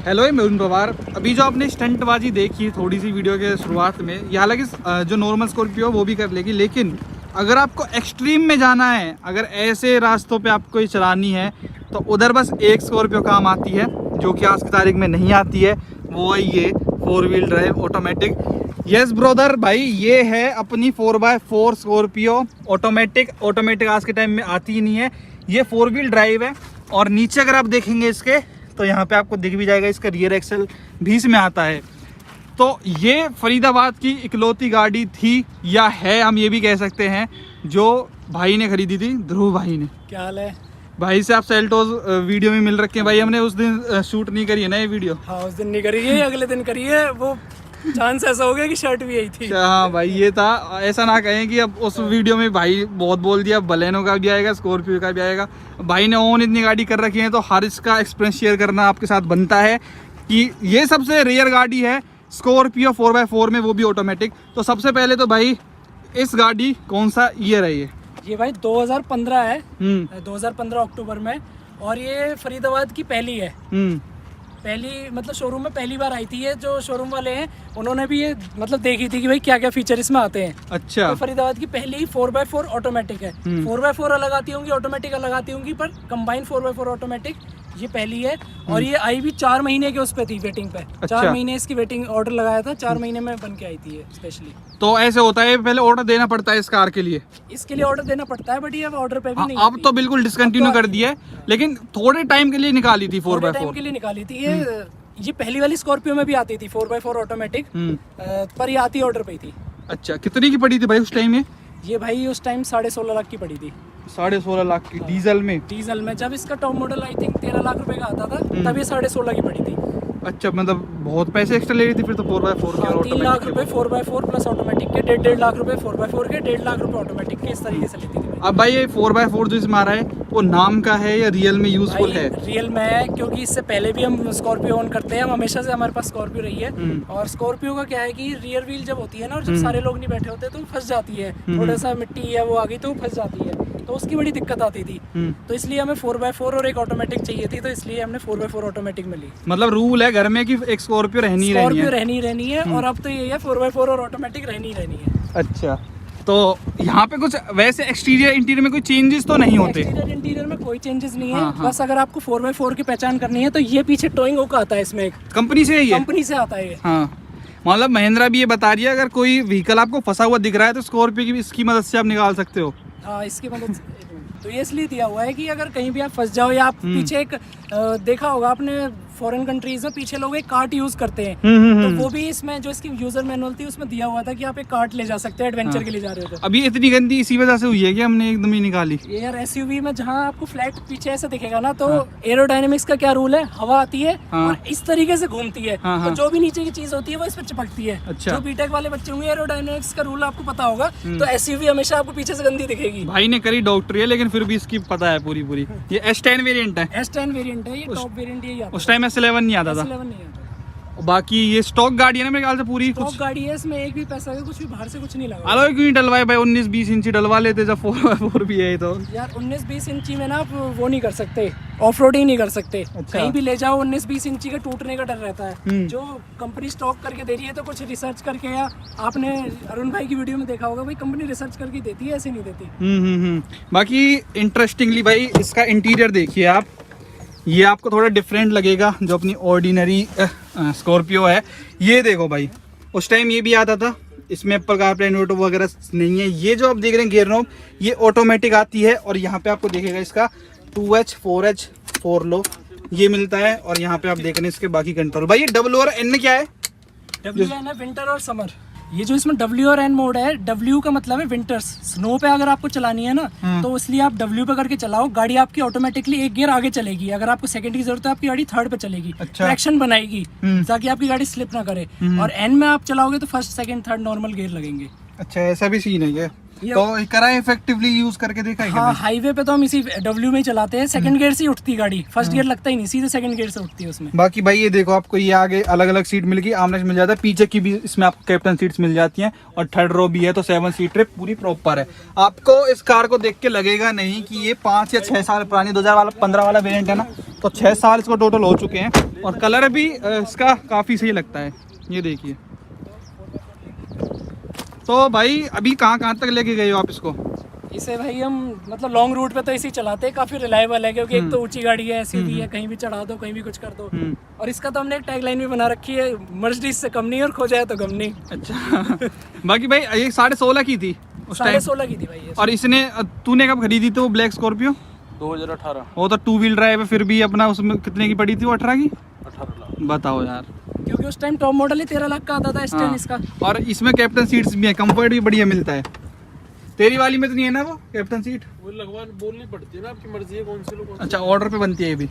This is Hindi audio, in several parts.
हेलो मैं वरुण पवार। अभी जो आपने स्टंटबाजी देखी थोड़ी सी वीडियो के शुरुआत में, ये हालांकि जो नॉर्मल स्कॉर्पियो वो भी कर लेगी, लेकिन अगर आपको एक्सट्रीम में जाना है, अगर ऐसे रास्तों पे आपको ये चलानी है तो उधर बस एक स्कॉर्पियो काम आती है जो कि आज की तारीख में नहीं आती है, वो है ये 4 wheel drive automatic. Yes brother भाई, ये है अपनी 4x4 स्कॉर्पियो ऑटोमेटिक आज के टाइम में आती ही नहीं है, ये 4 व्हील ड्राइव है। और नीचे अगर आप देखेंगे इसके तो यहाँ पे आपको दिख भी जाएगा, इसका रियर एक्सल भी इसमें आता है। तो ये फरीदाबाद की इकलौती गाड़ी थी, या है हम ये भी कह सकते हैं, जो भाई ने खरीदी थी, ध्रुव भाई ने। क्या हाल है भाई से आप सेल्टोस वीडियो में मिल रखे हैं भाई, हमने उस दिन शूट नहीं करी है ना ये वीडियो। हाँ, उस दिन नहीं करी है, अगले दिन करी है। वो चांस ऐसा हो गया कि शर्ट भी यही थी। हाँ भाई, ये था। ऐसा ना कहें कि अब उस वीडियो में भाई बहुत बोल दिया, बलेनो का भी आएगा, स्कॉर्पियो का भी आएगा। भाई ने ओन इतनी गाड़ी कर रखी है तो हर इसका एक्सपीरियंस शेयर करना आपके साथ बनता है कि ये सबसे रेयर गाड़ी है स्कॉर्पियो 4x4 में, वो भी ऑटोमेटिक। तो सबसे पहले तो भाई इस गाड़ी कौन सा ईयर है ये भाई 2015 है, 2015 अक्टूबर में, और ये फरीदाबाद की पहली है। पहली मतलब शोरूम में पहली बार आई थी ये। जो शोरूम वाले हैं उन्होंने भी ये मतलब देखी थी कि भाई क्या क्या फीचर इसमें आते हैं। अच्छा। तो फरीदाबाद की पहली 4x4 ऑटोमेटिक है। 4x4 अलग आती होंगी, ऑटोमेटिक अलग आती होंगी, पर कंबाइन 4x4 ऑटोमेटिक ये पहली है। और ये आई भी 4 महीने के उस पे थी, वेटिंग पे। अच्छा। 4 महीने इसकी वेटिंग ऑर्डर लगाया था, 4 महीने में बन के आई थी ये स्पेशली। तो ऐसे होता है, पहले ऑर्डर देना पड़ता है इस कार के लिए? इसके लिए ऑर्डर देना पड़ता है, बट ये अब ऑर्डर पे भी नहीं। अब तो बिल्कुल डिसकंटिन्यू कर दिया है, लेकिन थोड़े टाइम के लिए निकाली थी 4x4 के लिए निकाली थी ये पहली वाली स्कॉर्पियो में भी आती थी 4x4 ऑटोमेटिक, पर ये आती ऑर्डर पे ही थी। अच्छा, कितने की पड़ी थी भाई उस टाइम में? ये भाई उस टाइम 16.5 लाख की पड़ी थी। 16.5 लाख की डीजल में? डीजल में जब इसका top model I think 13 lakh रुपए का आता था, तब ये 16.5 की पड़ी थी। अच्छा, मतलब बहुत पैसे एक्स्ट्रा ले रही थी फिर तो 4x4 के। 3 लाख रुपए 4x4 प्लस ऑटोमेटिक के, 1.5 लाख रुपए 4x4 के, 1.5 लाख रुपए ऑटोमेटिक के, इस तरीके से लेती थी। अब भाई ये 4x4 जो इसमें आ रहा है वो नाम का है या रियल में यूजफुल है? रियल में है, क्योंकि इससे पहले भी हम स्कॉर्पियो ओन करते हैं, हम हमेशा से हमारे पास स्कॉर्पियो रही है। और स्कॉर्पियो का क्या है कि रियर व्हील जब होती है ना, और जब सारे लोग नहीं बैठे होते तो फंस जाती है, थोड़ा सा मिट्टी है वो आ गई तो फंस जाती है, तो उसकी बड़ी दिक्कत आती थी। तो इसलिए हमें 4x4 और एक ऑटोमेटिक चाहिए थी, तो इसलिए हमने 4x4 ऑटोमेटिक में ली। मतलब रूल है घर में कि एक स्कॉर्पियो रहनी है, और अब तो ये है 4x4 और ऑटोमेटिक रहनी है। अच्छा, तो यहाँ पे कुछ वैसे एक्सटीरियर इंटीरियर में कोई चेंजेस तो नहीं होते? इंटीरियर में कोई चेंजेस नहीं है। बस अगर आपको 4x4 की पहचान करनी है तो ये पीछे टोइंग हुक आता है, इसमें एक कंपनी से आता है ये। हाँ, मतलब महिंद्रा भी ये बता रही है अगर कोई व्हीकल आपको फंसा हुआ दिख रहा है तो स्कॉर्पियो की इसकी मदद से आप निकाल सकते हो। हाँ, इसकी मदद से। तो ये इसलिए दिया हुआ है कि अगर कहीं भी आप फंस जाओ, या आप पीछे एक देखा होगा आपने फॉरेन कंट्रीज में पीछे लोग एक कार्ट यूज करते हैं, तो वो भी इसमें जो इसकी यूजर मैनुअल थी उसमें दिया हुआ था कि आप एक कार्ट ले जा सकते हैं एडवेंचर के लिए जा रहे हो तो। अभी इतनी गंदी इसी वजह से हुई है कि हमने एकदम ही निकाली। ये यार एसयूवी में जहाँ आपको फ्लैट पीछे ऐसा दिखेगा ना, तो एरोडायनेमिक्स का क्या रूल है, हवा आती है और इस तरीके से घूमती है, तो जो भी नीचे की चीज होती है वो इस पर चिपकती है। अच्छा। जो बीटेक वाले बच्चे होंगे, एरोडायनेमिक्स का रूल आपको पता होगा, तो एसयूवी हमेशा आपको पीछे से गंदी दिखेगी। भाई ने करी डॉक्टरी है, लेकिन फिर भी इसकी पता है पूरी। ये S10 वेरिएंट है? S10 वेरिएंट है, ये टॉप वेरिएंट यही आता है। उस टाइम S11 नहीं आता था। S11 नहीं आता। बाकी ये स्टॉक गाड़ी है ना मेरे ख्याल से पूरी? स्टॉक गाड़ी है, इसमें एक भी पैसा का कुछ भी बाहर से कुछ नहीं लगा। अलॉय क्यों नहीं डलवाए भाई? 19-20 इंची डलवा लेते जब 4x4 भी है तो। यार 19-20 इंची में ना आप वो नहीं कर सकते, ऑफ रोडिंग नहीं कर सकते। अच्छा। कहीं भी ले जाओ 19-20 इंची का टूटने का डर रहता है। जो कंपनी स्टॉक करके दे रही है तो कुछ रिसर्च करके, या आपने अरुण भाई की वीडियो में देखा होगा, भाई कंपनी रिसर्च करके देती है, ऐसे नहीं देती। बाकी इंटरेस्टिंगली भाई इसका इंटीरियर देखिए आप, ये आपको थोड़ा डिफरेंट लगेगा जो अपनी ऑर्डिनरी स्कॉर्पियो है। ये देखो भाई, उस टाइम ये भी आता था, इसमें एप्पल कारप्ले ऑटो वगैरह नहीं है। ये जो आप देख रहे हैं गियर नॉब, ये ऑटोमेटिक आती है, और यहाँ पे आपको देखेगा इसका 2H 4H 4 लो ये मिलता है। और यहाँ पे आप देख रहे हैं इसके बाकी कंट्रोल। भाई ये W और N क्या है? WN है विंटर और समर। ये जो इसमें W और N मोड है, W का मतलब है विंटर्स, स्नो पे अगर आपको चलानी है ना, तो इसलिए आप W पे करके चलाओ, गाड़ी आपकी ऑटोमेटिकली एक गियर आगे चलेगी। अगर आपको सेकंड की जरूरत है, आपकी गाड़ी थर्ड पे चलेगी। अच्छा। ट्रैक्शन बनाएगी ताकि आपकी गाड़ी स्लिप ना करे। और N में आप चलाओगे तो first second third normal gear लगेंगे। अच्छा, ऐसा भी सीन है ये? तो करा इफेक्टिवली यूज करके देखा है हाँ, हाईवे पे तो हम इसी डब्ल्यू में ही चलाते हैं। सेकंड गियर से ही उठती गाड़ी, फर्स्ट गियर लगता ही नहीं, सीधे सेकंड गियर से उठती है उसमें। बाकी भाई ये देखो, आपको ये आगे अलग अलग सीट मिल गई, आमने मिल जाता है, पीछे की भी इसमें आपको कैप्टन सीट्स मिल जाती हैं, और थर्ड रो भी है, तो 7 सीटर पूरी प्रॉपर है। आपको इस कार को देख के लगेगा नहीं कि ये 5 या 6 साल पुरानी 2015 वाला वेरिएंट है ना, तो 6 साल इसको टोटल हो चुके हैं, और कलर भी इसका काफ़ी सही लगता है। ये देखिए, तो भाई अभी कहाँ तक लेके गए हो आप इसको? इसे भाई हम मतलब लॉन्ग रूट पे तो इसी चलाते हैं, काफी रिलायबल है, क्योंकि एक तो ऊंची गाड़ी है, सीधी है, कहीं भी चढ़ा दो, कहीं भी कुछ कर दो। और इसका तो हमने एक टैगलाइन भी बना रखी है, मर्सिडीज से कम नहीं और खो जाए तो गम नहीं। अच्छा बाकी भाई ये 16.5 की थी उस टाइम, 16.5 की थी भाई ये। और इसने, तूने कब खरीदी थी वो ब्लैक स्कॉर्पियो? 2018। वो तो 2 व्हील ड्राइव है, फिर भी अपना उसमें कितने की पड़ी थी वो? 18 की? 18 लाख। बताओ यार, क्योंकि उस टाइम टॉप मॉडल ही 13 लाख का आता था S10 इसका। और इसमें कैप्टन सीट्स भी है, कंफर्ट भी बढ़िया मिलता है। तेरी वाली में तो नहीं है ना वो कैप्टन सीट? वो लगवान बोलनी पड़ती है ना, आपकी मर्जी है कौन सी लो। अच्छा, ऑर्डर पे बनती है ये भी।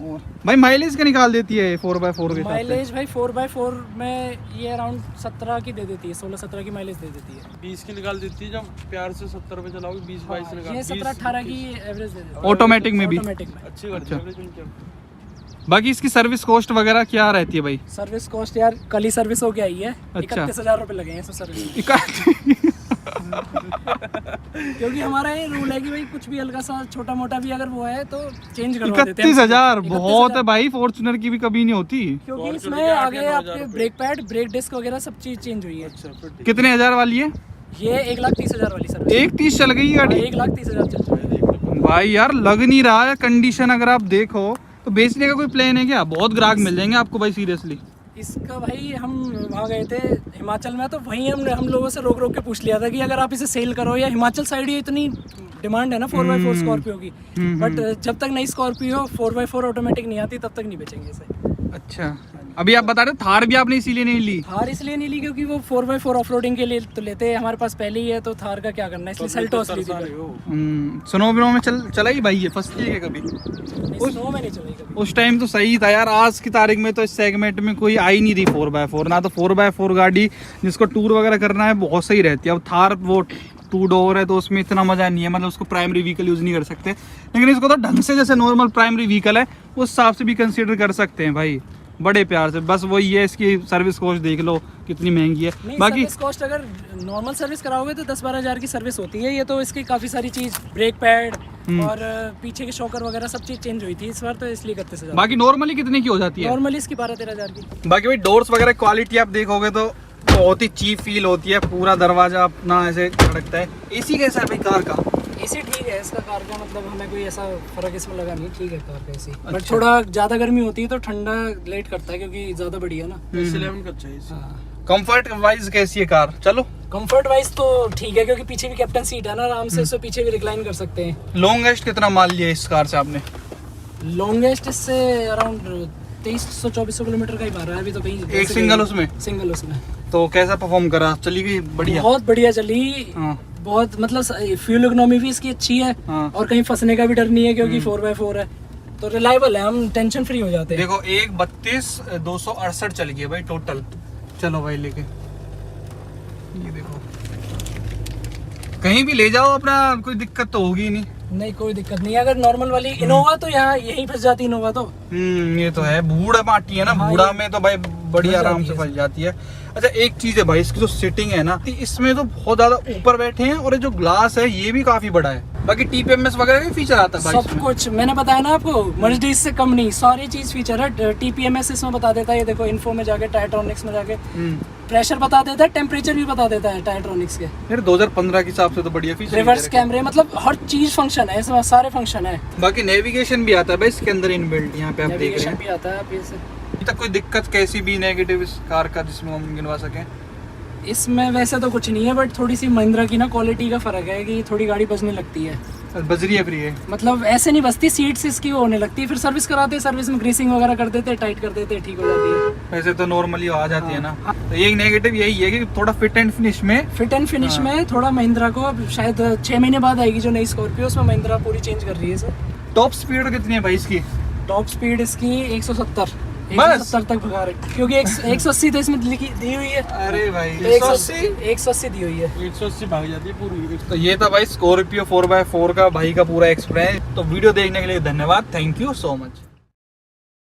और भाई माइलेज का निकाल देती है 4x4 के? माइलेज भाई 4x4 में ये अराउंड 17 की दे देती है, 16-17 की माइलेज दे देती है। 20 की निकाल देती है, जब प्यार से 70 पे चलाओगे 20-22 निकाल। ये 17-18 की एवरेज दे देती है ऑटोमेटिक में भी? ऑटोमेटिक में अच्छी गाड़ी है लेकिन क्या। बाकी इसकी सर्विस कॉस्ट वगैरह क्या रहती है भाई? सर्विस कॉस्ट यार कल ही सर्विस होके आई है। अच्छा। 31,000 रुपए लगे हैं सब सर्विस। क्योंकि हमारा ये रूल है कि भाई कुछ भी हल्का सा छोटा मोटा भी अगर वो है तो चेंज करवा देते हैं। 31,000 बहुत है भाई, फॉर्च्यूनर की भी कभी नहीं होती। क्योंकि इसमें आगे आपके ब्रेक पैड, ब्रेक डिस्क वगैरह सब चीज चेंज हुई है। कितने हजार वाली है ये? 1,30,000 वाली सर्विस। 1,30 चल गई गाड़ी? 1,30,000 चल रही है भाई यार लग नहीं रहा है। कंडीशन अगर आप देखो तो बेचने का कोई प्लान है क्या? बहुत ग्राहक मिल जाएंगे आपको भाई सीरियसली। इसका भाई हम वहाँ गए थे हिमाचल में, तो वहीं हम लोगों से रोक के पूछ लिया था कि अगर आप इसे सेल करो, या हिमाचल साइड ही इतनी डिमांड है ना 4x4 स्कॉर्पियो की, बट जब तक नई स्कॉर्पियो 4x4 ऑटोमेटिक नहीं आती तब तक नहीं बेचेंगे इसे। अच्छा, अभी आप बता रहे थार भी आपने इसीलिए नहीं ली? थार इसलिए नहीं ली क्योंकि वो 4x4 ऑफरोडिंग के लिए तो लेते हैं, हमारे पास पहले ही है, तो थार का क्या करना है, इसलिए सेल्टोस ली थी। स्नो विनो में चला ही भाई, ये फंसती है कभी? स्नो में नहीं चली कभी। उस टाइम तो सही था यार, आज की तारीख में तो इस सेगमेंट में कोई आई नहीं रही 4x4 ना। तो 4x4 गाड़ी जिसको टूर वगैरह करना है बहुत सही रहती है। अब थार वो 2 डोर है तो उसमें इतना मजा नहीं है, मतलब उसको प्राइमरी व्हीकल यूज नहीं कर सकते, लेकिन इसको तो ढंग से जैसे नॉर्मल प्राइमरी व्हीकल है उस हिसाब से भी कंसीडर कर सकते हैं भाई, बड़े प्यार से। बस वही है, इसकी सर्विस कॉस्ट देख लो कितनी महंगी है। बाकी सर्विस कॉस्ट अगर नॉर्मल सर्विस कराओगे तो 10-12 हज़ार की सर्विस होती है। ये तो इसकी काफ़ी सारी चीज़, ब्रेक पैड और पीछे के शॉकर वगैरह सब चीज़ चेंज हुई थी इस बार, तो इसलिए 31,000। बाकी नॉर्मली कितने की हो जाती है? नॉर्मली इसकी 12-13 हज़ार की। बाकी भाई डोर्स वगैरह क्वालिटी आप देखोगे तो बहुत ही चीप फील होती है, पूरा दरवाजा अपना ऐसे धड़कता है। एसी कैसा है भाई कार का? एसी ठीक है इसका कार का, मतलब हमें कोई ऐसा फर्क इसमें लगा नहीं, ठीक है कार का एसी। बट थोड़ा ज़्यादा गर्मी होती है तो ठंडा लेट करता है क्योंकि ज़्यादा बड़ी है ना। 11 का चाहिए। कंफर्ट वाइज कैसी है कार? चलो कंफर्ट वाइज तो ठीक है, क्योंकि पीछे भी कैप्टन सीट है ना, आराम से इससे पीछे भी रिक्लाइन कर सकते हैं। लॉन्गेस्ट कितना माल लिया इस कार से आपने? लॉन्गेस्ट इससे अराउंड 2300-2400 किलोमीटर का ही मारा है अभी तो। कहीं एक सिंगल उसमें? सिंगल उसमें। तो कैसा परफॉर्म करा? चली गई बढ़िया? बहुत बढ़िया चली। हाँ। बहुत मतलब फ्यूल इकोनॉमी भी इसकी अच्छी है। हाँ। और कहीं फंसने का भी डर नहीं है क्योंकि 4x4 है, तो रिलायबल है, हम टेंशन फ्री हो जाते हैं। देखो 1:32,268 चल गई भाई टोटल। चलो भाई लेके ये देखो, कहीं भी ले जाओ अपना, कोई दिक्कत तो होगी नहीं। नहीं कोई दिक्कत नहीं है। अगर नॉर्मल वाली इनोवा तो यहाँ यहीं फंस जाती इनोवा तो। ये तो है, बूढ़ा माटी है ना। हाँ, बूढ़ा में तो भाई बड़ी आराम से है। फंस जाती है। अच्छा एक चीज है भाई, इसकी जो सिटिंग है ना, इसमें तो बहुत ज्यादा ऊपर बैठे हैं, और ये जो ग्लास है ये भी काफी बड़ा है। बाकी TPMS वगैरह भी फीचर आता है भाई सब इसमें? कुछ मैंने बताया ना आपको, मर्सिडीज से कम नहीं, सारी चीज फीचर है। TPMS इसमें बता देता है, ये देखो इन्फो में जाके, टायरट्रॉनिक्स में जाके प्रेशर बता देता है, टेम्परेचर भी बता देता है टायरट्रॉनिक्स के। यार 2015 के हिसाब से तो बढ़िया फीचर। रिवर्स कैमरे, मतलब हर चीज फंक्शन है इसमें, सारे फंक्शन है। बाकी नेविगेशन भी आता है भाई इसके अंदर इनबिल्ट, यहाँ पे आप देख रहे नेविगेशन हैं। भी आता है आप ये से। अभी तक कोई दिक्कत कैसी भी नेगेटिव इस कार का जिसमें हम गिनवा सकें? इसमें वैसे तो कुछ नहीं है, बट थोड़ी सी महिंद्रा की ना क्वालिटी का फर्क है कि थोड़ी गाड़ी बजने लगती है। बजरी है फ्री है? मतलब ऐसे नहीं बजती, सीट्स इसकी वो होने लगती है, फिर सर्विस कराते हैं, सर्विस में ग्रीसिंग वगैरह कर देते हैं, टाइट कर देते हैं, ठीक हो जाती है। वैसे तो नॉर्मली आ जाती है ना। तो एक नेगेटिव यही है कि थोड़ा फिट एंड फिनिश में थोड़ा महिंद्रा को अब शायद 6 महीने बाद आएगी जो नई स्कॉर्पियो, उसमें महिंद्रा पूरी चेंज कर रही है सर। टॉप स्पीड कितनी है भाई इसकी? टॉप स्पीड इसकी 170। बस 170 तक भगा रहे, क्योंकि 180 तो इसमें लिखी दी हुई है, अरे भाई 180 दी हुई है। 180 भाग जाती है पूरी। तो ये था भाई स्कॉर्पियो 4x4 का भाई का पूरा एक्सपीरियंस। तो वीडियो देखने के लिए धन्यवाद, थैंक यू सो मच।